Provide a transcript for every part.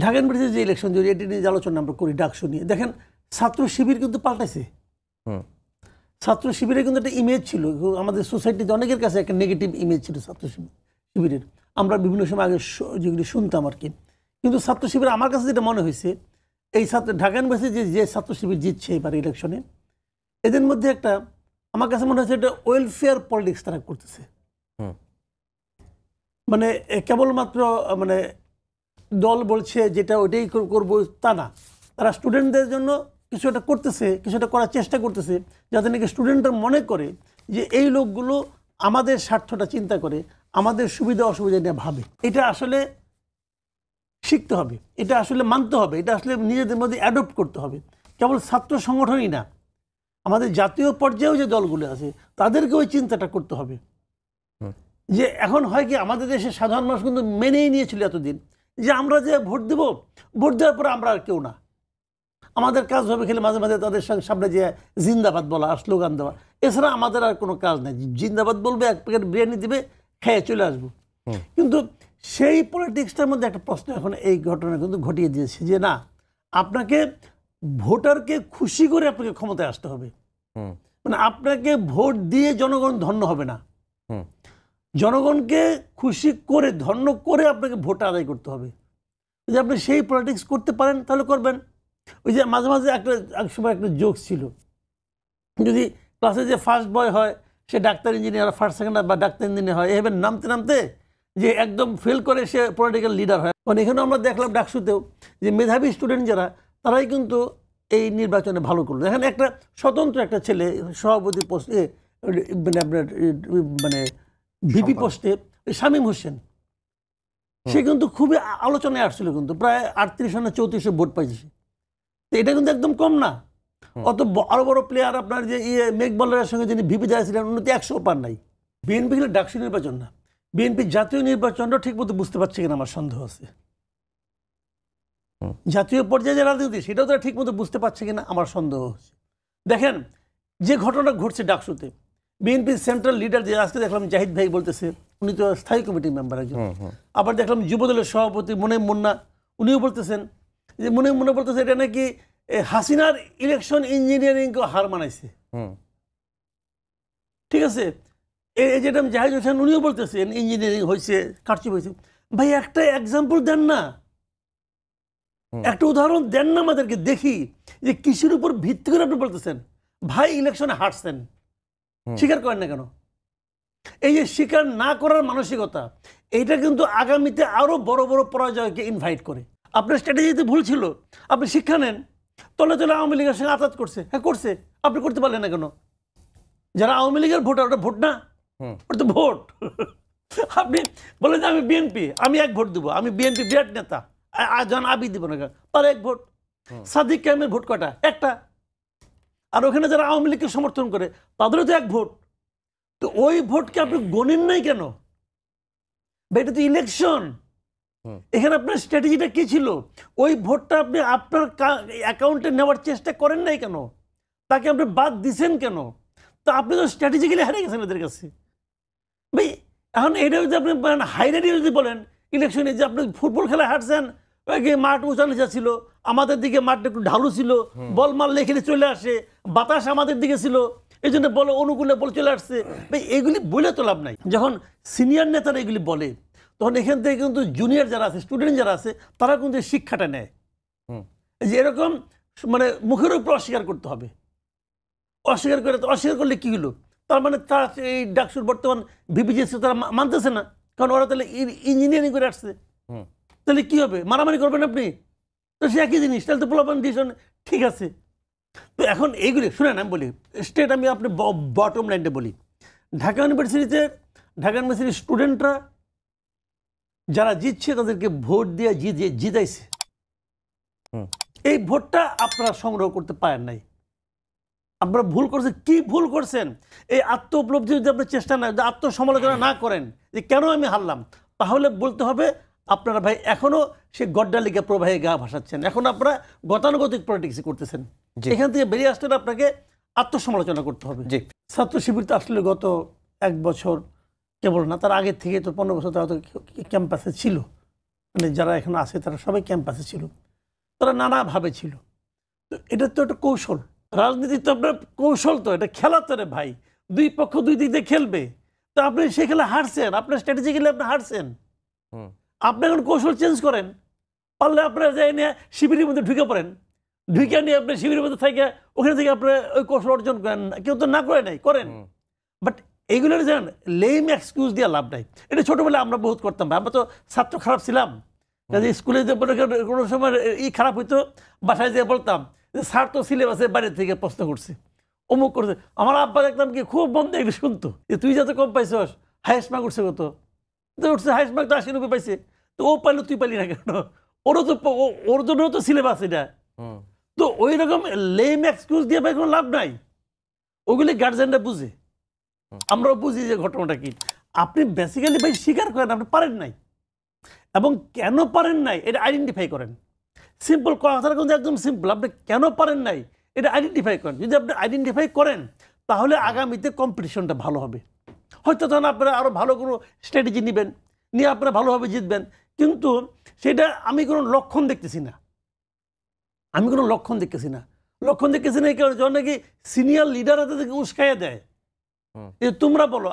ঢাকা ইউনিভার্সিটির যে ইলেকশন জড়িয়ে এটি নিয়ে যে আলোচনা আমরা করি ডাকসু নিয়ে, দেখেন ছাত্র শিবির কিন্তু পাল্টাইছে। ছাত্র শিবিরের কিন্তু একটা ইমেজ ছিল আমাদের সোসাইটিতে, অনেকের কাছে একটা নেগেটিভ ইমেজ ছিল ছাত্র শিবিরের। আমরা বিভিন্ন সময় আগে যেগুলি শুনতাম আর কি। কিন্তু ছাত্র শিবির আমার কাছে যেটা মনে হয়েছে, এই ঢাকা ইউনিভার্সিটি যে ছাত্র শিবির জিতছে এবার ইলেকশনে, এদের মধ্যে একটা আমার কাছে মনে হচ্ছে এটা ওয়েলফেয়ার পলিটিক্স তারা করতেছে। মানে কেবলমাত্র মানে দল বলছে যেটা ওইটাই করবো তা না, তারা স্টুডেন্টদের জন্য কিছু একটা করতেছে, কিছু একটা করার চেষ্টা করতেছে, যাতে নাকি স্টুডেন্টরা মনে করে যে এই লোকগুলো আমাদের স্বার্থটা চিন্তা করে, আমাদের সুবিধা অসুবিধা নিয়ে ভাবে। এটা আসলে শিখতে হবে, এটা আসলে মানতে হবে, এটা আসলে নিজেদের মধ্যে অ্যাডপ্ট করতে হবে। কেবল ছাত্র সংগঠনই না, আমাদের জাতীয় পর্যায়েও যে দলগুলো আছে তাদেরকে ওই চিন্তাটা করতে হবে। যে এখন হয় কি, আমাদের দেশের সাধারণ মানুষ কিন্তু মেনেই নিয়েছিল এতদিন যে আমরা যে ভোট দেব, ভোট দেওয়ার পরে আমরা আর কেউ না, আমাদের কাজ হবে খেলে মাঝে মাঝে তাদের সামনে যে জিন্দাবাদ বলা আর স্লোগান দেওয়া, এছাড়া আমাদের আর কোনো কাজ নেই। জিন্দাবাদ বলবে, এক প্যাকেট বিরিয়ানি দিবে, খেয়ে চলে আসবো। কিন্তু সেই পলিটিক্সটার মধ্যে একটা প্রশ্ন এখন এই ঘটনা কিন্তু ঘটিয়ে দিয়েছে যে না, আপনাকে ভোটারকে খুশি করে আপনাকে ক্ষমতায় আসতে হবে। মানে আপনাকে ভোট দিয়ে জনগণ ধন্য হবে না, জনগণকে খুশি করে ধন্য করে আপনাকে ভোট আদায় করতে হবে। যদি আপনি সেই পলিটিক্স করতে পারেন তাহলে করবেন। ওই যে মাঝে মাঝে এক সময় একটা জোক ছিল, যদি ক্লাসে যে ফার্স্ট বয় হয় সে ডাক্তার ইঞ্জিনিয়ার, ফার্স্ট সেকেন্ড বা ডাক্তার ইঞ্জিনিয়ার হয়, এভাবে নামতে নামতে যে একদম ফেল করে সে পলিটিক্যাল লিডার হয়। কারণ এখানেও আমরা দেখলাম ডাকসুতেও যে মেধাবী স্টুডেন্ট যারা, তারাই কিন্তু এই নির্বাচনে ভালো করলো। এখানে একটা স্বতন্ত্র একটা ছেলে সভাপতি পোস্টে মানে আপনার মানে ভিপি পোস্টে শামীম হোসেন, সে কিন্তু খুবই আলোচনায় আসছিল, কিন্তু প্রায় 38 না 34 ভোট পাইছে। এটা কিন্তু একদম কম না। অত আরো বড় প্লেয়ার আপনার যে মেঘবলের সঙ্গে যিনি ভিপি যাচ্ছিলেন উনি তো 100 পার নাই। বিএনপি কিন্তু ডাকসু নির্বাচন না, বিএনপি জাতীয় নির্বাচনটা ঠিক মতো বুঝতে পারছে কিনা আমার সন্দেহ আছে। জাতীয় পর্যায়ে যে রাজনীতি সেটাও তারা ঠিক মতো বুঝতে পারছে কিনা আমার সন্দেহ হচ্ছে। দেখেন যে ঘটনা ঘটছে ডাকসুতে, বিএনপির সেন্ট্রাল লিডার যে আজকে দেখলাম জাহিদ ভাই বলতেছে, উনি তো স্থায়ী কমিটির মেম্বার একজন। আবার দেখলাম যুবদলের সভাপতি মুন্না, উনিও বলতেছেন যে মুন্না বলতেছে এটা নাকি হাসিনার ইলেকশন ইঞ্জিনিয়ারিংকে হার মানাইছে। ঠিক আছে, এই যেটা জাহিদ হোসেন উনিও বলতেছেন ইঞ্জিনিয়ারিং হয়েছে, কারচুপি হয়েছে। ভাই একটা এক্সাম্পল দেন না, একটা উদাহরণ দেন না আমাদেরকে, দেখি যে কিসের উপর ভিত্তি করে আপনি বলতেছেন ভাই ইলেকশনে হারছেন। স্বীকার করেন না কেন? এই যে স্বীকার না করার মানসিকতা, এইটা কিন্তু আগামীতে আরো বড় বড় পরাজয়কে ইনভাইট করে। আপনার স্ট্র্যাটেজিতে ভুল ছিল, আপনি শিক্ষা নেন। তলে তলে আওয়ামী লীগের সঙ্গে আঘাত করছে, হ্যাঁ করছে, আপনি করতে পারলেন না কেন? যারা আওয়ামী লীগের ভোটার, ওটা ভোট না, ওটা তো ভোট। আপনি বলেন যে আমি বিএনপি, আমি 1 ভোট দেবো, আমি বিএনপি বিরাট নেতা, জন আবি দিব না, তার 1 ভোট। সাদিক কায়েমের ভোট কটা? একটা। আর ওখানে যারা আওয়ামী লীগকে সমর্থন করে তাদেরও তো 1 ভোট। তো ওই ভোটকে আপনি গণেন নাই কেন? এটা তো ইলেকশন। এখানে আপনার স্ট্র্যাটেজিটা কি ছিল? ওই ভোটটা আপনি আপনার অ্যাকাউন্টে নেওয়ার চেষ্টা করেন নাই কেন? তাকে আপনি বাদ দিছেন কেন? তো আপনি তো স্ট্র্যাটেজিক্যালি হারিয়ে গেছেন এদের কাছে। ভাই এখন এটা যদি আপনি হাইলাইটে যদি বলেন ইলেকশনে যে আপনি ফুটবল খেলায় হারছেন, মাঠ উঁচা নিচা ছিল, আমাদের দিকে মাঠটা একটু ঢালু ছিল, বল মারলে এখানে চলে আসে, বাতাস আমাদের দিকে ছিল, এই জন্য বলে অনুকূলে বল চলে আসছে। ভাই এগুলি বলে তো লাভ নাই। যখন সিনিয়র নেতারা এগুলি বলে তখন এখান থেকে কিন্তু জুনিয়র যারা আছে, স্টুডেন্ট যারা আছে, তারা কিন্তু শিক্ষাটা নেয় যে এরকম মানে মুখের উপর অস্বীকার করতে হবে। অস্বীকার করলে কি হলো? তার মানে তার এই ডাকসুর বর্তমান ভিপিজিএস তারা মানতেছে না, কারণ ওরা তাহলে ইঞ্জিনিয়ারিং করে আসছে। তাহলে কি হবে? মারামারি করবেন আপনি? তো সে একই জিনিস, তাহলে তো পোলাপান ডিসিশন ঠিক আছে। তো এখন এইগুলি শুনেন, আমি বলি স্টেট, আমি আপনি বটম লাইনটা বলি। ঢাকা ইউনিভার্সিটির স্টুডেন্টরা যারা জিতছে তাদেরকে ভোট দিয়ে জিতাইছে। এই ভোটটা আপনারা সংগ্রহ করতে পারেন নাই, আপনারা ভুল করছেন। কি ভুল করছেন? এই আত্ম উপলব্ধি যদি আপনার চেষ্টা না, আত্মসমালোচনা না করেন যে কেন আমি হারলাম, তাহলে বলতে হবে আপনারা ভাই এখনো সে গড্ডালিকা প্রবাহে গা ভাসাচ্ছেন, এখন আপনারা গতানুগতিক পলিটিক্স করতেছেন। এখান থেকে বেরিয়ে আসতে আপনাকে আত্মসমালোচনা করতে হবে। ছাত্র শিবির তো আসলে গত 1 বছর কেবল না, তার আগের থেকে তো 15 বছর তারা তো ক্যাম্পাসে ছিল, মানে যারা এখন আছে তারা সবাই ক্যাম্পাসে ছিল, তারা নানাভাবে ছিল। তো এটা তো একটা কৌশল, রাজনীতি তো আপনার কৌশল, তো এটা খেলা তো রে ভাই, দুই পক্ষ দুই দিক দিয়ে খেলবে। তো আপনি সে খেলা হারছেন, আপনার স্ট্র্যাটেজি খেলে আপনি হারছেন, আপনি এখন কৌশল চেঞ্জ করেন। পারলে আপনারা যাই নিয়ে শিবিরের মধ্যে ঢুকে পড়েন, ঢুকে নিয়ে আপনি শিবিরের মধ্যে থেকে ওখানে থেকে আপনি ওই কৌশল অর্জন করেন। কেউ তো না করে নাই, করেন। বাট এইগুলোর জানেন লেম এক্সকিউজ দিয়ে লাভ নাই। এটা ছোটবেলায় আমরা বহুত করতাম, আমরা তো ছাত্র খারাপ ছিলাম, কাজে স্কুলে যে কোনো সময় খারাপ হইতো, বাসায় যেয়ে বলতাম যে স্যার তো সিলেবাসে বাইরে থেকে প্রশ্ন করছে, অমুক করছে। আমার আব্বা দেখতাম কি খুব মন দিয়ে শুনতো যে তুই যত কম পাইছস, হাইয়েস্ট মার্ক উঠছে কত, উঠছে হাইয়েস্ট মার্ক তো 80-90 পাইছে, তো ও পাইলো তুই পাইলি না কেন? ওরও তো, ওর জন্য তো সিলেবাস এটা। তো ওই রকম লেম এক্সকিউজ দিয়ে ভাই কোনো লাভ নাই। ওগুলি গার্জেনরা বুঝে, আমরাও বুঝি যে ঘটনাটা কি। আপনি বেসিক্যালি ভাই স্বীকার করেন আপনি পারেন নাই, এবং কেন পারেন নাই এটা আইডেন্টিফাই করেন। সিম্পল কথাটা কিন্তু একদম সিম্পল, আপনি কেন পারেন নাই এটা আইডেন্টিফাই করেন। যদি আপনি আইডেন্টিফাই করেন তাহলে আগামীতে কম্পিটিশনটা ভালো হবে। হয়তো তখন আপনারা আরও ভালো কোনো স্ট্র্যাটেজি নেবেন, নিয়ে আপনারা ভালোভাবে জিতবেন। কিন্তু সেটা আমি কোনো লক্ষণ দেখতেছি না, আমি কোনো লক্ষণ দেখতেছি না। লক্ষণ দেখতেছি না এই কারণে যখন নাকি সিনিয়র লিডাররা তাদেরকে উস্কাইয়া দেয় যে তোমরা বলো।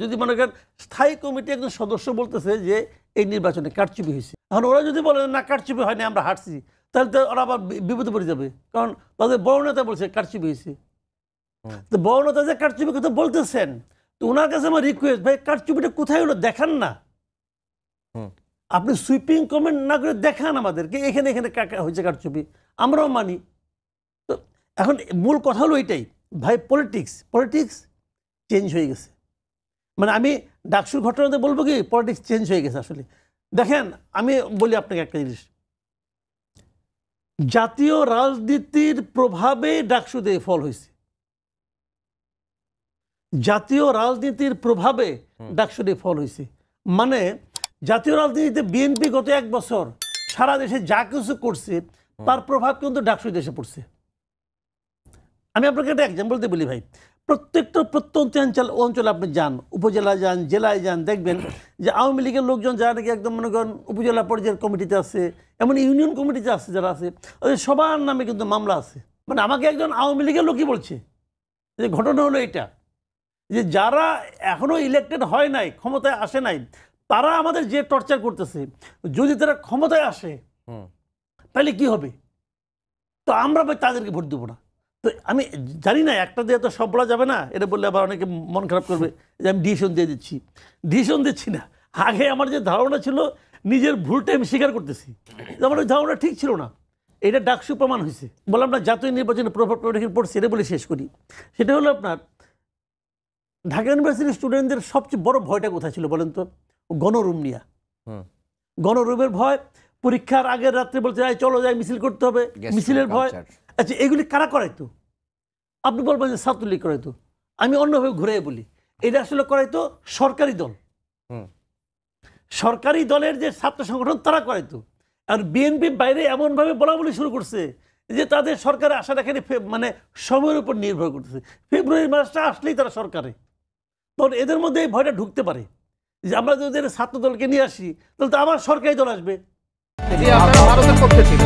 যদি মনে করেন স্থায়ী কমিটি একজন সদস্য বলতেছে যে এই নির্বাচনে কারচুপি হয়েছে, এখন ওরা যদি বলে না কারচুপি হয়নি আমরা হারছি, তাহলে তো ওরা আবার বিপদে পড়ে যাবে, কারণ তাদের বড় নেতা বলছে কারচুপি হয়েছে। তো বড় নেতা যে কারচুপি কথা বলতেছেন, তো ওনার কাছে আমার রিকোয়েস্ট, ভাই কারচুপিটা কোথায় হলো দেখান না, আপনি সুইপিং কমেন্ট না করে দেখান আমাদেরকে এখানে এখানে হয়েছে কারচুপি, আমরাও মানি। তো এখন মূল কথা হলো এটাই ভাই, পলিটিক্স চেঞ্জ হয়ে গেছে। মানে আমি ডাকসুর ঘটনাতে বলবো কি পলিটিক্স চেঞ্জ হয়ে গেছে আসলে। দেখেন আমি বলি আপনাকে একটা জিনিস, জাতীয় রাজনীতির প্রভাবে ডাকসুতে ফল হয়েছে, জাতীয় রাজনীতির প্রভাবে ডাকসুতে ফল হয়েছে। মানে জাতীয় রাজনীতিতে বিএনপি গত 1 বছর সারা দেশে যা কিছু করছে তার প্রভাব কিন্তু ডাকসু দেশে পড়ছে। আমি আপনাকে একটা এক্সাম্পল দিয়ে বলি ভাই, প্রত্যেকটা প্রত্যন্ত অঞ্চলে আপনি যান, উপজেলায় যান, জেলায় যান, দেখবেন যে আওয়ামী লীগের লোকজন যারা নাকি একদম মনে করেন উপজেলা পর্যায়ের কমিটিতে আছে, এমন ইউনিয়ন কমিটিতে আছে যারা আছে, ওদের সবার নামে কিন্তু মামলা আছে। মানে আমাকে একজন আওয়ামী লীগের লোকই বলছে যে ঘটনা হলো এটা, যে যারা এখনো ইলেক্টেড হয় নাই, ক্ষমতায় আসে নাই, তারা আমাদের যে টর্চার করতেছে, যদি তারা ক্ষমতায় আসে তাহলে কি হবে? তো আমরা ভাই তাদেরকে ভোট দেবো না। তো আমি জানি না, একটা দিয়ে তো সব বলা যাবে না, এটা বললে আবার অনেকে মন খারাপ করবে যে আমি ডিসিশন দিয়ে দিচ্ছি। ডিসিশন দিচ্ছি না, আগে আমার যে ধারণা ছিল নিজের ভুলটা আমি স্বীকার করতেছি, আমার ওই ধারণা ঠিক ছিল না, এটা ডাকসু প্রমাণ হয়েছে। বললাম না জাতীয় নির্বাচনে প্রভাব পড়ছে, এটা বলে শেষ করি। সেটা হলো আপনার ঢাকা ইউনিভার্সিটির স্টুডেন্টদের সবচেয়ে বড় ভয়টা কোথায় ছিল বলেন তো? গণরুম নিয়ে। গণরুমের ভয়, পরীক্ষার আগের রাত্রে বলতে যাই চলো যাই মিছিল করতে হবে, মিছিলের ভয়। আচ্ছা এগুলি কারা করাইতো? আপনি বলবেন যে ছাত্রলীগ করাইতো, আমি অন্যভাবে ঘুরে বলি এটা আসলে করাইতো সরকারি দল, সরকারি দলের যে ছাত্র সংগঠন তারা করাইতো। আর বিএনপি বাইরে এমনভাবে বলা বলি শুরু করছে যে তাদের সরকারে আসাটা এখানে মানে সময়ের উপর নির্ভর করতেছে, ফেব্রুয়ারি মাসটা আসলেই তারা সরকারে। তখন এদের মধ্যে এই ভয়টা ঢুকতে পারে যে আমরা যদি ছাত্র দলকে নিয়ে আসি তাহলে তো আবার সরকারি দল আসবে। ভারতের পক্ষে ছিল